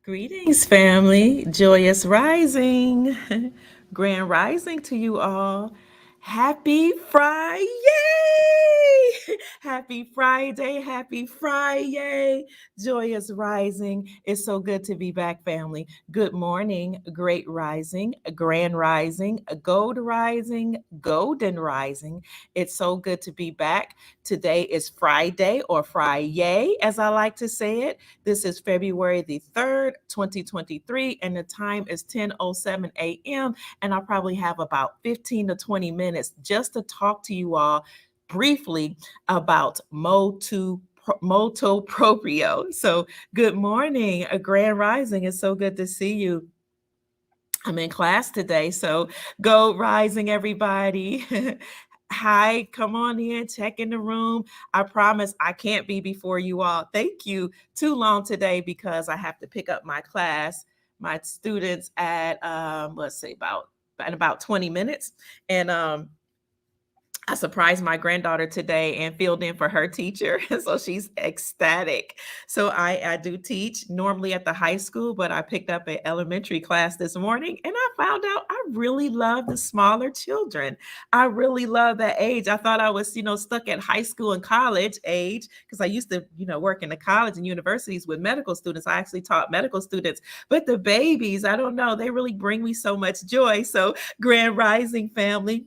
Greetings, family. Joyous rising. Grand rising to you all. Happy Friday. Happy Friday. Happy Friday. Joyous rising. It's so good to be back, family. Good morning, great rising, grand rising, gold rising, golden rising. It's so good to be back. Today is Friday or Friday, as I like to say it. This is February the 3rd, 2023, and the time is 10:07 a.m. And I'll probably have about 15 to 20 minutes just to talk to you all briefly about moto proprio. So, good morning, a grand rising. It's so good to see you. I'm in class today, so go rising, everybody. Hi, come on in, check in the room. I promise I can't be before you all. Thank you. Too long today because I have to pick up my class, my students at let's say about in about 20 minutes. And I surprised my granddaughter today and filled in for her teacher. So she's ecstatic. So I do teach normally at the high school, but I picked up an elementary class this morning and I found out I really love the smaller children. I really love that age. I thought I was, stuck at high school and college age because I used to, work in the college and universities with medical students. I actually taught medical students, but the babies, I don't know, they really bring me so much joy. So Grand Rising family.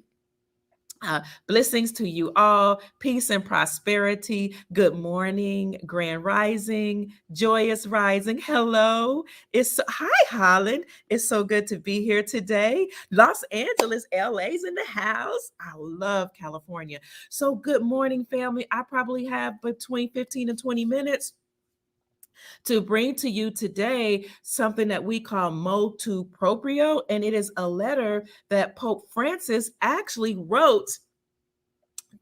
Blessings to you all, peace and prosperity. Good morning, grand rising, joyous rising. Hello, hi Holland. It's so good to be here today. Los Angeles, LA's in the house. I love California. So good morning, family. I probably have between 15 and 20 minutes to bring to you today something that we call motu proprio, and it is a letter that Pope Francis actually wrote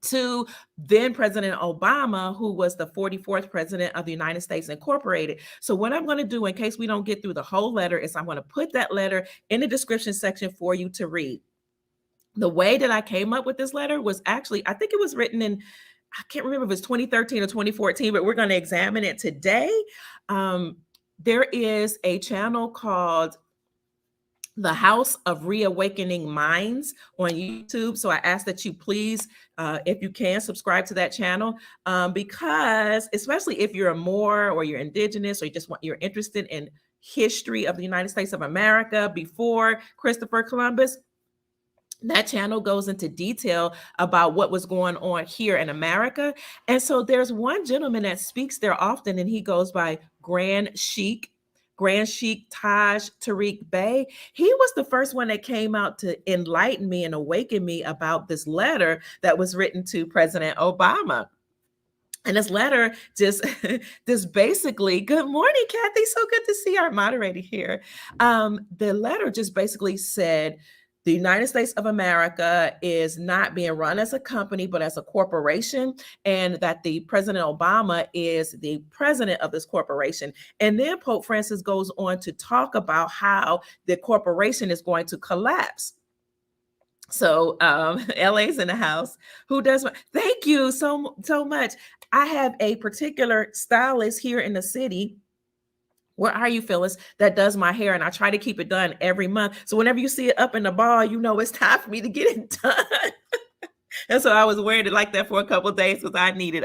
to then President Obama, who was the 44th president of the United States Incorporated. So what I'm going to do in case we don't get through the whole letter is I'm going to put that letter in the description section for you to read. The way that I came up with this letter was actually, I think it was written in, I can't remember if it's 2013 or 2014, but we're going to examine it today. There is a channel called The House of Reawakening Minds on YouTube. So I ask that you please, if you can, subscribe to that channel because especially if you're a Moor or you're indigenous or you're interested in history of the United States of America before Christopher Columbus, that channel goes into detail about what was going on here in America. And so there's one gentleman that speaks there often, and he goes by Grand Sheik Taj Tariq Bey. He was the first one that came out to enlighten me and awaken me about this letter that was written to President Obama. And this letter just basically, good morning, Kathy. So good to see our moderator here. The letter just basically said, the United States of America is not being run as a company, but as a corporation, and that the President Obama is the president of this corporation. And then Pope Francis goes on to talk about how the corporation is going to collapse. So LA's in the house. Who does what? Thank you so much. I have a particular stylist here in the city. Where are you, Phyllis? That does my hair, and I try to keep it done every month. So whenever you see it up in the ball, you know it's time for me to get it done. And so I was wearing it like that for a couple of days because I needed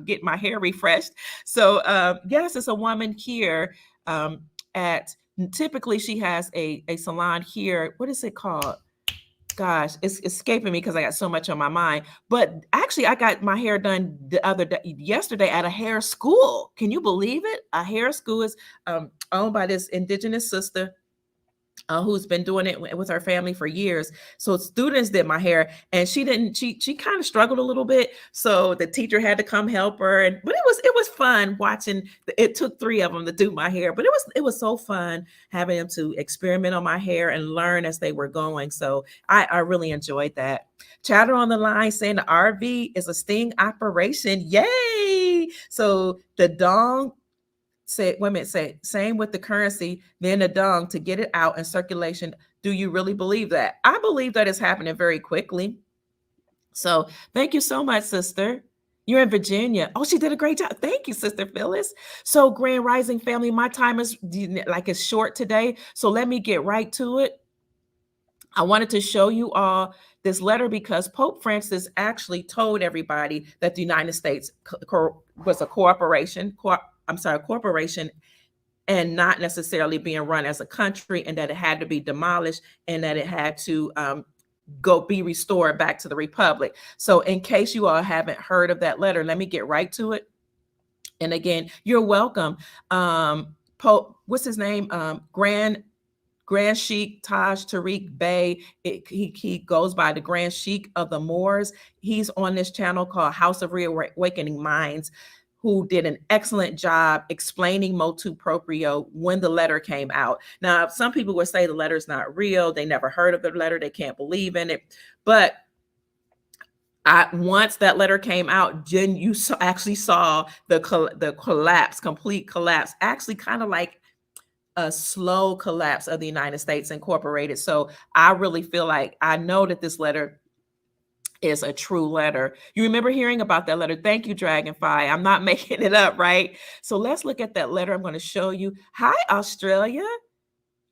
get my hair refreshed. So yes, it's a woman here typically she has a salon here. What is it called? Gosh, it's escaping me because I got so much on my mind. But actually, I got my hair done yesterday at a hair school. Can you believe it? A hair school is owned by this indigenous sister who's been doing it with her family for years. So students did my hair, and she kind of struggled a little bit. So the teacher had to come help her, but it was fun watching. It took 3 of them to do my hair, but it was so fun having them to experiment on my hair and learn as they were going. So I really enjoyed that. Chatter on the line saying the RV is a sting operation. Yay! So the dong say same with the currency, then the dung to get it out in circulation. Do you really believe that? I believe that it's happening very quickly. So thank you so much, sister. You're in Virginia. Oh, she did a great job. Thank you, Sister Phyllis. So, Grand Rising family, my time is like it's short today. So let me get right to it. I wanted to show you all this letter because Pope Francis actually told everybody that the United States was a corporation and not necessarily being run as a country, and that it had to be demolished and that it had to go be restored back to the republic. So in case you all haven't heard of that letter, let me get right to it. And again, you're welcome. Pope, what's his name? Grand Sheikh Taj Tariq Bey. He goes by the Grand Sheikh of the Moors. He's on this channel called House of Reawakening Minds, who did an excellent job explaining motu proprio when the letter came out. Now, some people would say the letter's not real. They never heard of the letter. They can't believe in it. But once that letter came out, Jen, you actually saw the collapse, complete collapse, actually kind of like a slow collapse of the United States Incorporated. So I really feel like I know that this letter is a true letter. You remember hearing about that letter? Thank you, Dragonfly. I'm not making it up, right? So let's look at that letter. I'm going to show you. Hi, Australia.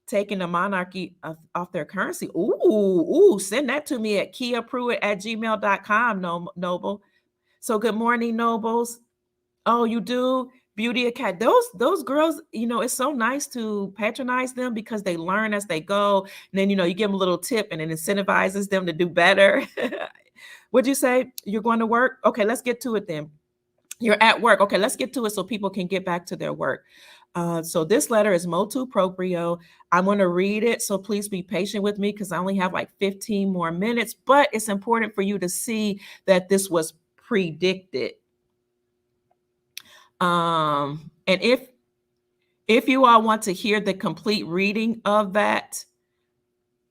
Taking the monarchy off their currency. Ooh, send that to me at kiapruitt@gmail.com, Noble. So good morning, Nobles. Oh, you do? Beauty Academy. Those girls, it's so nice to patronize them because they learn as they go. And then, you give them a little tip and it incentivizes them to do better. What'd you say? You're going to work? Okay, let's get to it then. You're at work. Okay, let's get to it so people can get back to their work. So this letter is motu proprio. I'm going to read it, so please be patient with me because I only have like 15 more minutes, but it's important for you to see that this was predicted. And if you all want to hear the complete reading of that,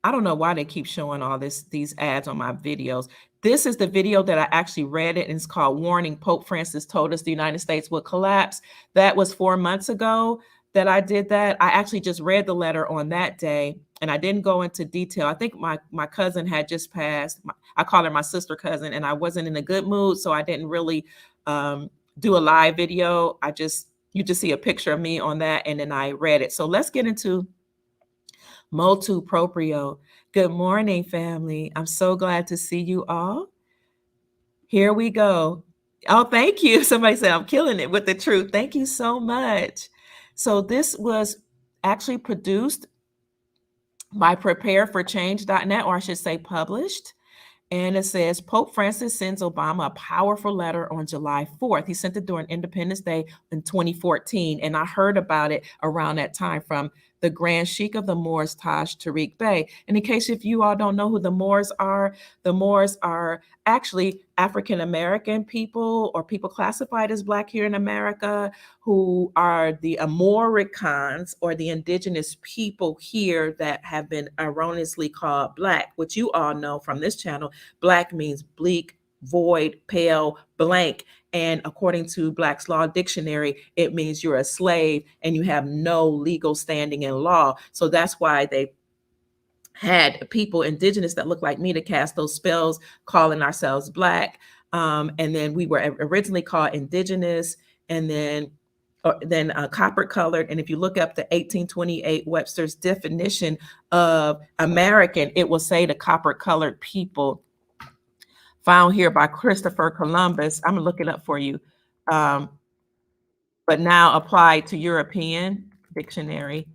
I don't know why they keep showing all these ads on my videos. This is the video that I actually read it, and it's called Warning, Pope Francis Told Us the United States Would Collapse. That was 4 months ago that I did that. I actually just read the letter on that day, and I didn't go into detail. I think my cousin had just passed. I call her my sister cousin, and I wasn't in a good mood, so I didn't really do a live video. You just see a picture of me on that, and then I read it. So let's get into motu proprio. Good morning, family. I'm so glad to see you all. Here we go. Oh, thank you. Somebody said I'm killing it with the truth. Thank you so much. So this was actually produced by prepareforchange.net, or I should say published. And it says, Pope Francis sends Obama a powerful letter on July 4th. He sent it during Independence Day in 2014. And I heard about it around that time from the Grand Sheikh of the Moors, Taj Tariq Bey. And in case if you all don't know who the Moors are actually African-American people or people classified as Black here in America who are the Amoricans or the indigenous people here that have been erroneously called Black, which you all know from this channel. Black means bleak, void, pale, blank. And according to Black's Law Dictionary, it means you're a slave and you have no legal standing in law. So that's why they had people indigenous that look like me to cast those spells, calling ourselves Black. And then we were originally called indigenous, and then copper colored. And if you look up the 1828 Webster's definition of American, it will say the copper colored people found here by Christopher Columbus. I'm gonna look it up for you. But now applied to European dictionary.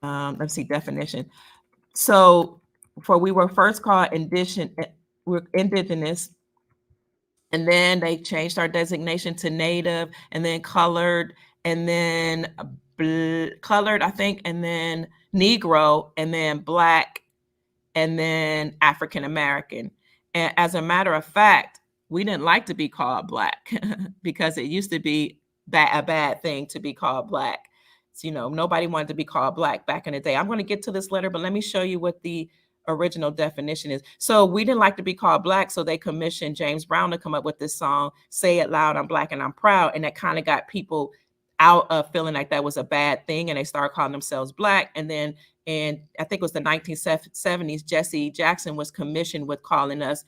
Let's see, definition. So for we were first called indigenous, and then they changed our designation to native, and then colored, and then colored, I think, and then Negro, and then Black, and then African American. And as a matter of fact, we didn't like to be called Black because it used to be a bad thing to be called Black. So, nobody wanted to be called Black back in the day. I'm going to get to this letter, but let me show you what the original definition is. So we didn't like to be called Black, so they commissioned James Brown to come up with this song, Say It Loud, I'm Black and I'm Proud. And that kind of got people out of feeling like that was a bad thing, and they started calling themselves Black. And then I think it was the 1970s, Jesse Jackson was commissioned with calling us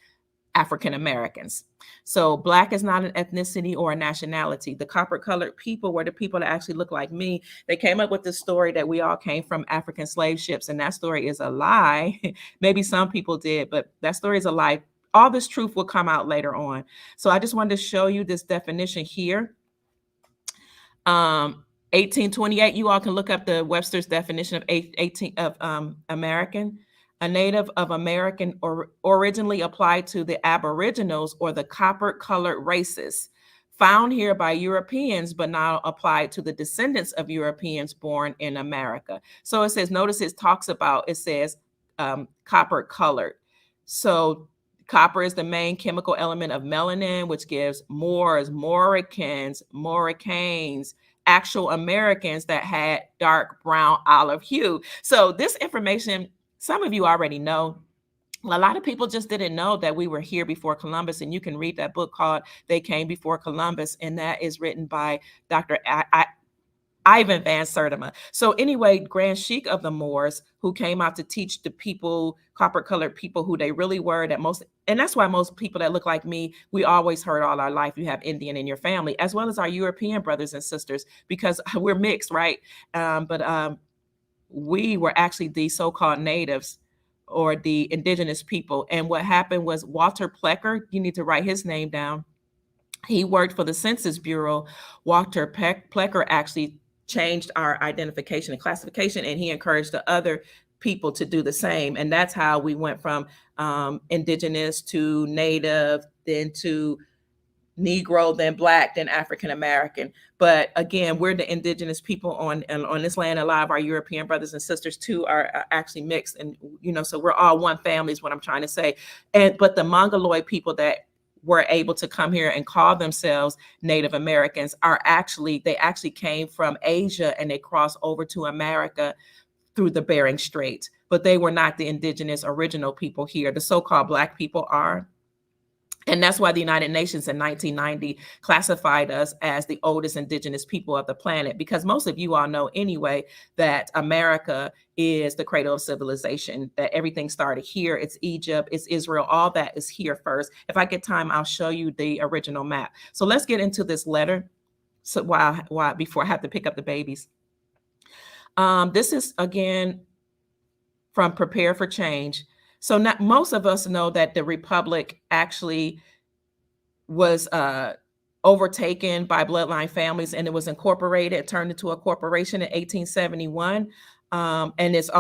African Americans. So Black is not an ethnicity or a nationality. The copper-colored people were the people that actually look like me. They came up with this story that we all came from African slave ships, and that story is a lie. Maybe some people did, but that story is a lie. All this truth will come out later on. So I just wanted to show you this definition here. 1828, you all can look up the Webster's definition of 18 of American. A native of American or originally applied to the Aboriginals or the copper-colored races found here by Europeans, but now applied to the descendants of Europeans born in America. So it says, notice it talks about, it says copper-colored. So copper is the main chemical element of melanin, which gives Moors, Moricans, Moricanes, actual Americans that had dark brown olive hue. So this information, some of you already know. A lot of people just didn't know that we were here before Columbus, and you can read that book called They Came Before Columbus, and that is written by Dr. Ivan Van Sertima. So anyway, Grand Sheik of the Moors, who came out to teach the people, copper-colored people, who they really were, that most, and that's why most people that look like me, we always heard all our life, you have Indian in your family, as well as our European brothers and sisters, because we're mixed, right? But we were actually the so-called natives or the indigenous people. And what happened was Walter Plecker, you need to write his name down. He worked for the Census Bureau. Walter Plecker actually changed our identification and classification, and he encouraged the other people to do the same. And that's how we went from indigenous to native, then to Negro, then Black, then African American. But again, we're the indigenous people on this land. A lot of our European brothers and sisters too are actually mixed, and so we're all one family is what I'm trying to say. But the Mongoloid people that were able to come here and call themselves Native Americans they actually came from Asia, and they crossed over to America through the Bering Strait. But they were not the indigenous original people here. The so-called Black people are. And that's why the United Nations in 1990 classified us as the oldest indigenous people of the planet, because most of you all know anyway that America is the cradle of civilization, that everything started here. It's Egypt, it's Israel, all that is here first. If I get time, I'll show you the original map. So let's get into this letter. So before I have to pick up the babies. This is again from Prepare for Change. So not, most of us know that the Republic actually was overtaken by bloodline families, and it was incorporated, turned into a corporation in 1871, and was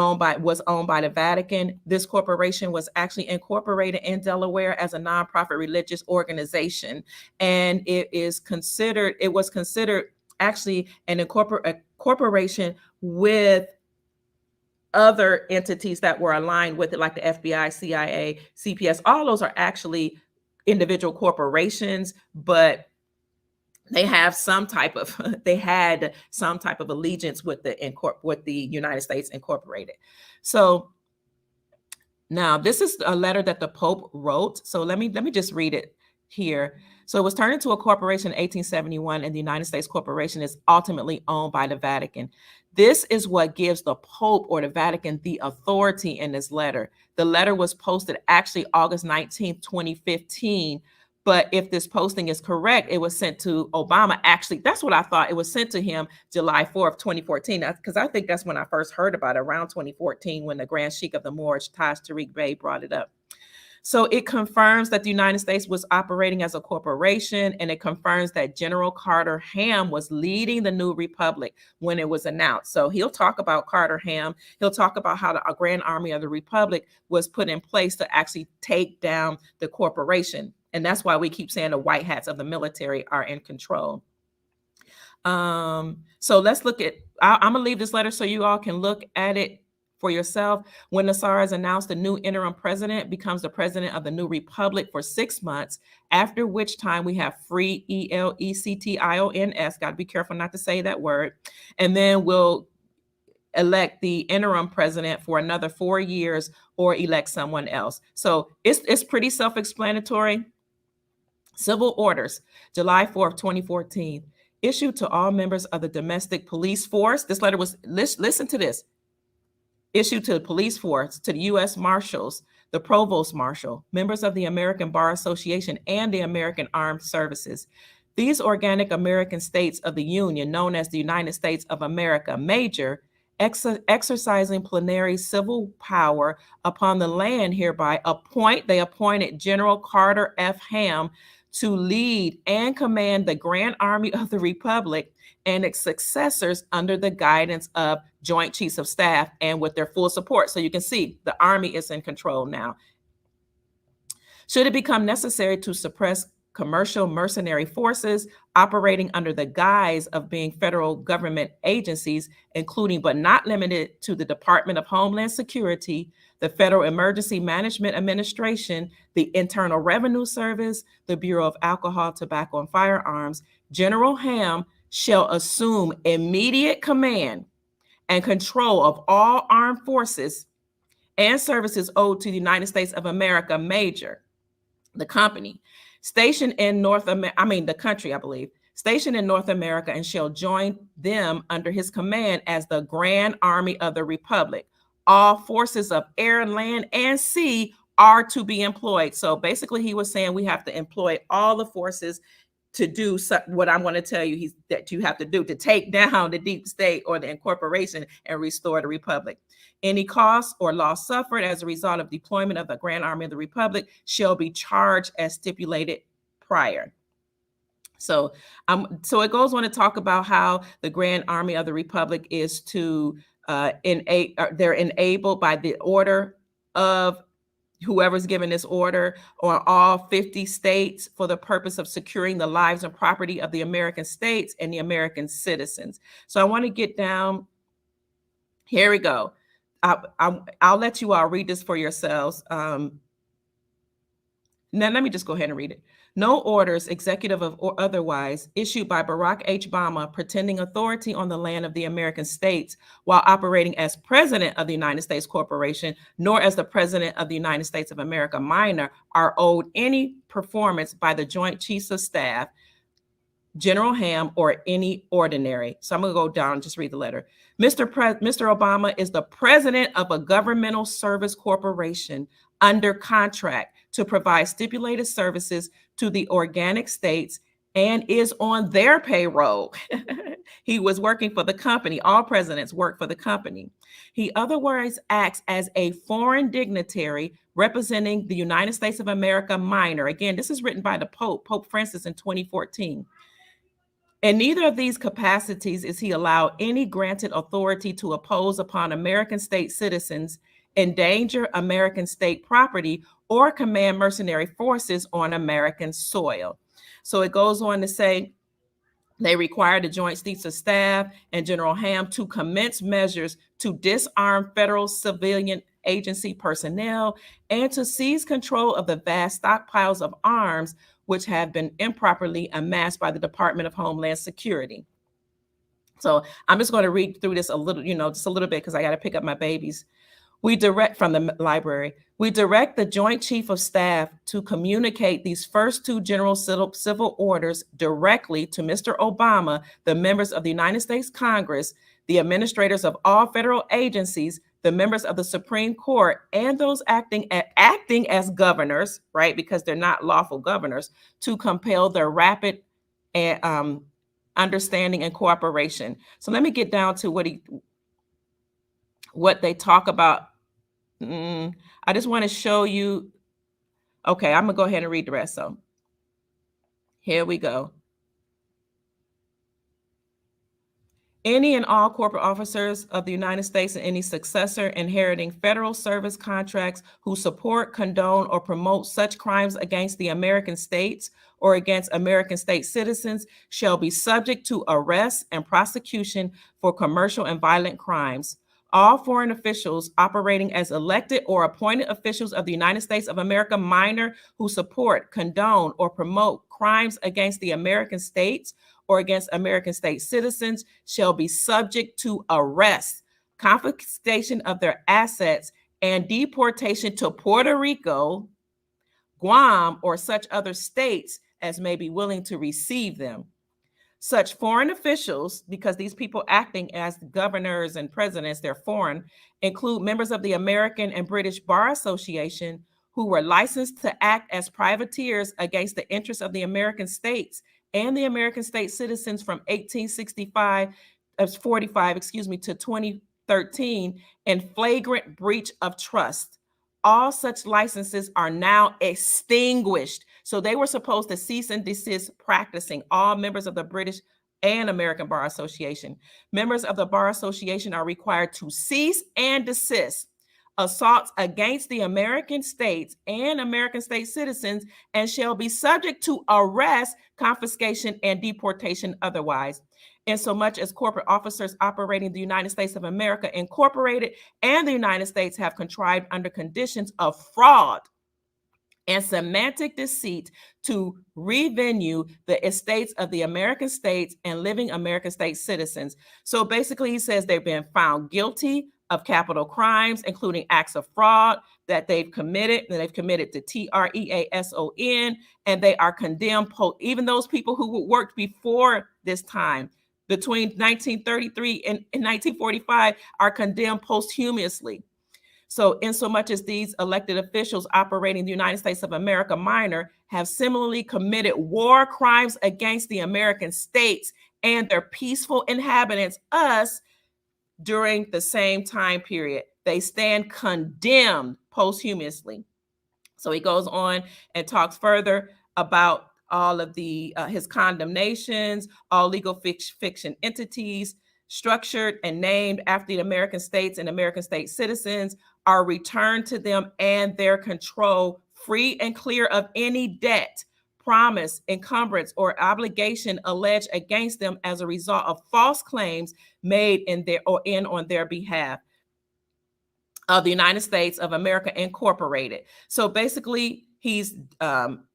owned by the Vatican. This corporation was actually incorporated in Delaware as a nonprofit religious organization, and it was considered actually a corporation with other entities that were aligned with it, like the FBI, CIA, CPS. All those are actually individual corporations, but they had some type of allegiance with the United States Incorporated. So now this is a letter that the Pope wrote. So let me just read it here. So it was turned into a corporation in 1871, and the United States Corporation is ultimately owned by the Vatican. This is what gives the Pope or the Vatican the authority in this letter. The letter was posted actually August 19th, 2015. But if this posting is correct, it was sent to Obama. Actually, that's what I thought. It was sent to him July 4th, 2014, because I think that's when I first heard about it, around 2014, when the Grand Sheik of the Moors, Taj Tariq Bey, brought it up. So it confirms that the United States was operating as a corporation, and it confirms that General Carter Ham was leading the new republic when it was announced. So he'll talk about Carter Ham. He'll talk about how the Grand Army of the Republic was put in place to actually take down the corporation. And that's why we keep saying the white hats of the military are in control. So let's look at, I'm gonna leave this letter so you all can look at it for yourself. When Nassar is announced, the new interim president becomes the president of the new republic for 6 months, after which time we have free elections. Got to be careful not to say that word. And then we'll elect the interim president for another 4 years or elect someone else. So it's pretty self-explanatory. Civil orders, July 4th, 2014, issued to all members of the domestic police force. This letter was, listen to this, issued to the police force, to the U.S. Marshals, the Provost Marshal, members of the American Bar Association, and the American Armed Services. These organic American states of the Union, known as the United States of America Major, exercising plenary civil power upon the land hereby they appointed General Carter F. Ham to lead and command the Grand Army of the Republic and its successors under the guidance of Joint Chiefs of Staff and with their full support. So you can see the Army is in control now. Should it become necessary to suppress commercial mercenary forces operating under the guise of being federal government agencies, including but not limited to the Department of Homeland Security, the Federal Emergency Management Administration, the Internal Revenue Service, the Bureau of Alcohol, Tobacco, and Firearms, General Ham shall assume immediate command and control of all armed forces and services owed to the United States of America Major, the company, stationed in the country, I believe, stationed in North America, and shall join them under his command as the Grand Army of the Republic. All forces of air, land, and sea are to be employed. So basically he was saying we have to employ all the forces to do what I'm going to tell you that you have to do to take down the deep state or the incorporation and restore the republic. Any cost or loss suffered as a result of deployment of the Grand Army of the Republic shall be charged as stipulated prior. So it goes on to talk about how the Grand Army of the Republic is to they're enabled by the order of whoever's given this order on all 50 states for the purpose of securing the lives and property of the American states and the American citizens. So I want to get down. Here we go. I'll let you all read this for yourselves. Now, let me just go ahead and read it. No orders, executive or otherwise, issued by Barack H. Obama pretending authority on the land of the American states while operating as President of the United States Corporation, nor as the President of the United States of America Minor, are owed any performance by the Joint Chiefs of Staff, General Ham, or any ordinary. So I'm going to go down and just read the letter. Mr. Obama is the president of a governmental service corporation under contract to provide stipulated services to the organic states and is on their payroll. He was working for the company. All presidents work for the company. He otherwise acts as a foreign dignitary representing the United States of America Minor. Again, this is written by the Pope Francis in 2014. In neither of these capacities is he allowed any granted authority to oppose upon American state citizens, endanger American state property, or command mercenary forces on American soil. So it goes on to say they require the Joint Chiefs of Staff and General Ham to commence measures to disarm federal civilian agency personnel and to seize control of the vast stockpiles of arms which have been improperly amassed by the Department of Homeland Security. So I'm just going to read through this a little, just a little bit because I got to pick up my babies. We direct from the library. We direct the Joint Chief of Staff to communicate these first two general civil orders directly to Mr. Obama, the members of the United States Congress, the administrators of all federal agencies, the members of the Supreme Court, and those acting as governors, right, because they're not lawful governors, to compel their rapid understanding and cooperation. So let me get down to what they talk about. I just want to show you. Okay, I'm gonna go ahead and read the rest. So here we go. Any and all corporate officers of the United States and any successor inheriting federal service contracts who support, condone, or promote such crimes against the American states or against American state citizens shall be subject to arrest and prosecution for commercial and violent crimes. All foreign officials operating as elected or appointed officials of the United States of America Minor who support, condone, or promote crimes against the American states or against American state citizens shall be subject to arrest, confiscation of their assets, and deportation to Puerto Rico, Guam, or such other states as may be willing to receive them. Such foreign officials, because these people acting as governors and presidents, they're foreign, include members of the American and British Bar Association who were licensed to act as privateers against the interests of the American states and the American state citizens from 1865, 45, excuse me, to 2013 in flagrant breach of trust. All such licenses are now extinguished. So they were supposed to cease and desist practicing, all members of the British and American Bar Association. Members of the Bar Association are required to cease and desist assaults against the American states and American state citizens and shall be subject to arrest, confiscation, and deportation otherwise. Insomuch as corporate officers operating the United States of America Incorporated and the United States have contrived under conditions of fraud and semantic deceit to revenue the estates of the American states and living American state citizens. So basically, he says they've been found guilty of capital crimes, including acts of fraud that they've committed to treason, and they are condemned, even those people who worked before this time, between 1933 and 1945, are condemned posthumously. So, insomuch as these elected officials operating the United States of America minor have similarly committed war crimes against the American states and their peaceful inhabitants, us, during the same time period, they stand condemned posthumously. So he goes on and talks further about all of his condemnations, all legal fiction entities structured and named after the American states and American state citizens are returned to them and their control, free and clear of any debt, promise, encumbrance, or obligation alleged against them as a result of false claims made on their behalf of the United States of America Incorporated. So basically, he's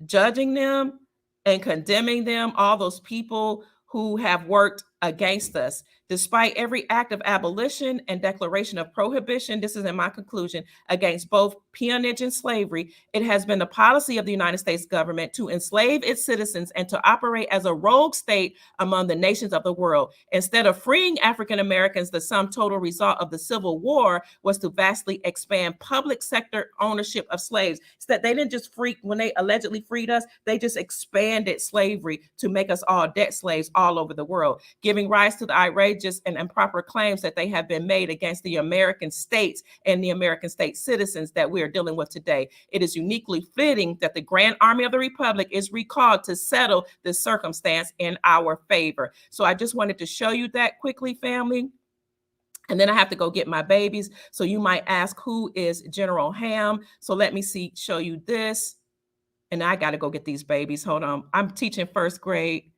judging them and condemning them, all those people who have worked against us. Despite every act of abolition and declaration of prohibition, this is in my conclusion, against both peonage and slavery, it has been the policy of the United States government to enslave its citizens and to operate as a rogue state among the nations of the world. Instead of freeing African Americans, the sum total result of the Civil War was to vastly expand public sector ownership of slaves. So that they didn't just when they allegedly freed us, they just expanded slavery to make us all debt slaves all over the world, giving rise to the outrageous and improper claims that they have been made against the American states and the American state citizens that we are dealing with today. It is uniquely fitting that the Grand Army of the Republic is recalled to settle this circumstance in our favor. So I just wanted to show you that quickly, family. And then I have to go get my babies. So you might ask, who is General Ham? So let me show you this. And I got to go get these babies. Hold on. I'm teaching first grade.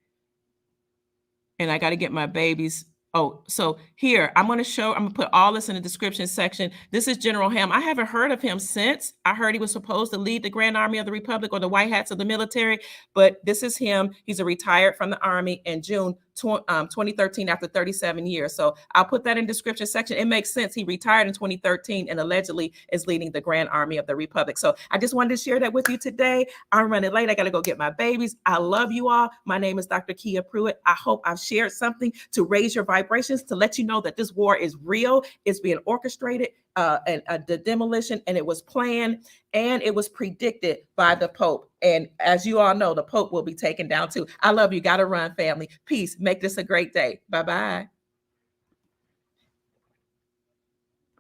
And I got to get my babies. Oh, so here, I'm going to put all this in the description section. This is General Ham. I haven't heard of him since. I heard he was supposed to lead the Grand Army of the Republic or the White Hats of the military, but this is him. He's retired from the Army in June 2013 after 37 years. So I'll put that in description section. It makes sense. He retired in 2013 and allegedly is leading the Grand Army of the Republic. So I just wanted to share that with you today. I'm running late. I got to go get my babies. I love you all. My name is Dr. Kia Pruitt. I hope I've shared something to raise your vibrations, to let you know that this war is real. It's being orchestrated, the demolition, and it was planned and it was predicted by the Pope. And as you all know, the Pope will be taken down too. I love you. Got to run, family. Peace. Make this a great day. Bye-bye.